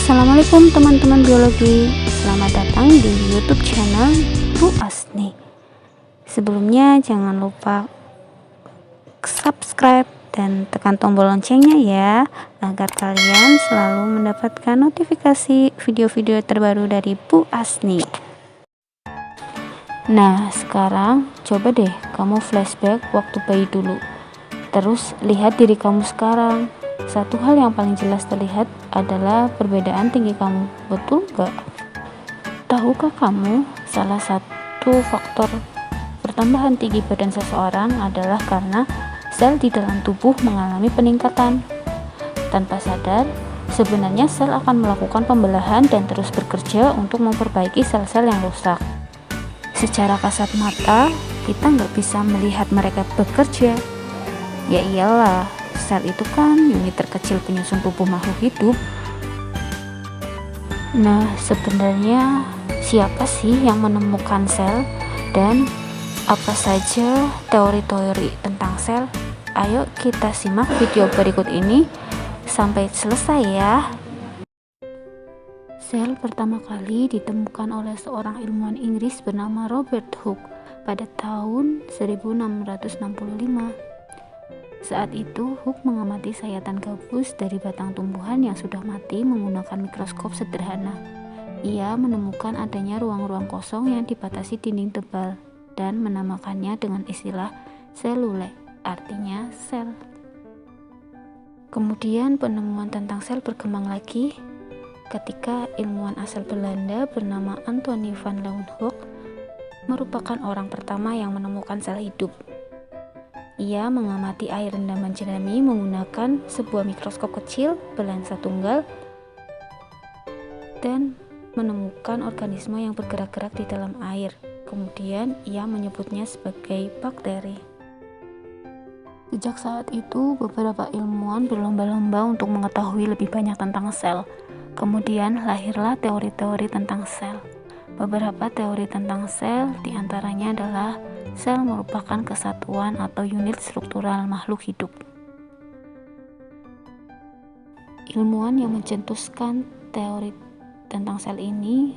Assalamualaikum teman-teman biologi, selamat datang di YouTube channel Bu Asni. Sebelumnya jangan lupa subscribe dan tekan tombol loncengnya ya, agar kalian selalu mendapatkan notifikasi video-video terbaru dari Bu Asni. Nah, sekarang coba deh kamu flashback waktu bayi dulu. Terus lihat diri kamu sekarang. Satu hal yang paling jelas terlihat adalah perbedaan tinggi kamu, betul gak? Tahukah kamu salah satu faktor pertambahan tinggi badan seseorang adalah karena sel di dalam tubuh mengalami peningkatan. Tanpa sadar, sebenarnya sel akan melakukan pembelahan dan terus bekerja untuk memperbaiki sel-sel yang rusak. Secara kasat mata, kita nggak bisa melihat mereka bekerja. Ya iyalah, sel itu kan unit terkecil penyusun tubuh makhluk hidup. Nah, sebenarnya siapa sih yang menemukan sel dan apa saja teori-teori tentang sel? Ayo kita simak video berikut ini sampai selesai ya. Sel pertama kali ditemukan oleh seorang ilmuwan Inggris bernama Robert Hooke pada tahun 1665. Saat itu, Hooke mengamati sayatan gabus dari batang tumbuhan yang sudah mati menggunakan mikroskop sederhana. Ia menemukan adanya ruang-ruang kosong yang dibatasi dinding tebal dan menamakannya dengan istilah selule, artinya sel. Kemudian penemuan tentang sel berkembang lagi ketika ilmuwan asal Belanda bernama Antonie van Leeuwenhoek merupakan orang pertama yang menemukan sel hidup. Ia mengamati air rendaman jerami menggunakan sebuah mikroskop kecil berlensa tunggal dan menemukan organisme yang bergerak-gerak di dalam air. Kemudian ia menyebutnya sebagai bakteri. Sejak saat itu, beberapa ilmuwan berlomba-lomba untuk mengetahui lebih banyak tentang sel. Kemudian lahirlah teori-teori tentang sel. Beberapa teori tentang sel diantaranya adalah sel merupakan kesatuan atau unit struktural makhluk hidup. Ilmuwan yang mencetuskan teori tentang sel ini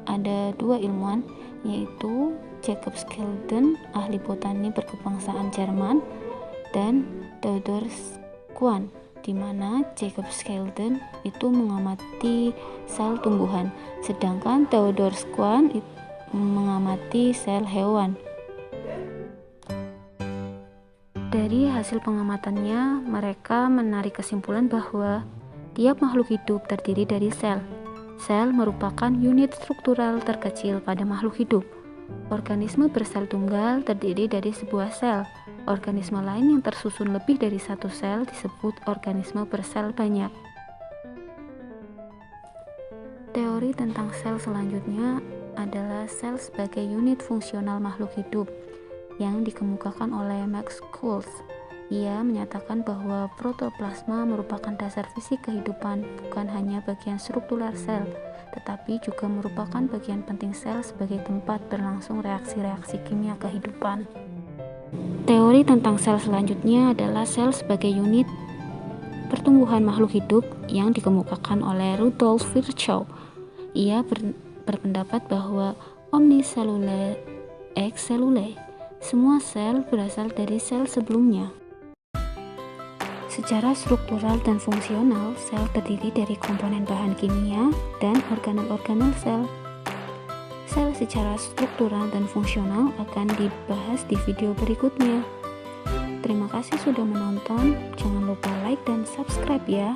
ada dua ilmuwan, yaitu Jacob Schleiden, ahli botani berkebangsaan Jerman, dan Theodor Schwann, di mana Jacob Schleiden itu mengamati sel tumbuhan, sedangkan Theodor Schwann mengamati sel hewan. Dari hasil pengamatannya, mereka menarik kesimpulan bahwa tiap makhluk hidup terdiri dari sel. Sel merupakan unit struktural terkecil pada makhluk hidup. Organisme bersel tunggal terdiri dari sebuah sel. Organisme lain yang tersusun lebih dari satu sel disebut organisme bersel banyak. Teori tentang sel selanjutnya adalah sel sebagai unit fungsional makhluk hidup yang dikemukakan oleh Max Schulz. Ia menyatakan bahwa protoplasma merupakan dasar fisik kehidupan, bukan hanya bagian struktural sel, tetapi juga merupakan bagian penting sel sebagai tempat berlangsung reaksi-reaksi kimia kehidupan. Teori tentang sel selanjutnya adalah sel sebagai unit pertumbuhan makhluk hidup yang dikemukakan oleh Rudolf Virchow. Ia berpendapat bahwa omnicellule ex cellule, semua sel berasal dari sel sebelumnya. Secara struktural dan fungsional, sel terdiri dari komponen bahan kimia dan organel-organel sel. Sel secara struktural dan fungsional akan dibahas di video berikutnya. Terima kasih sudah menonton, jangan lupa like dan subscribe ya.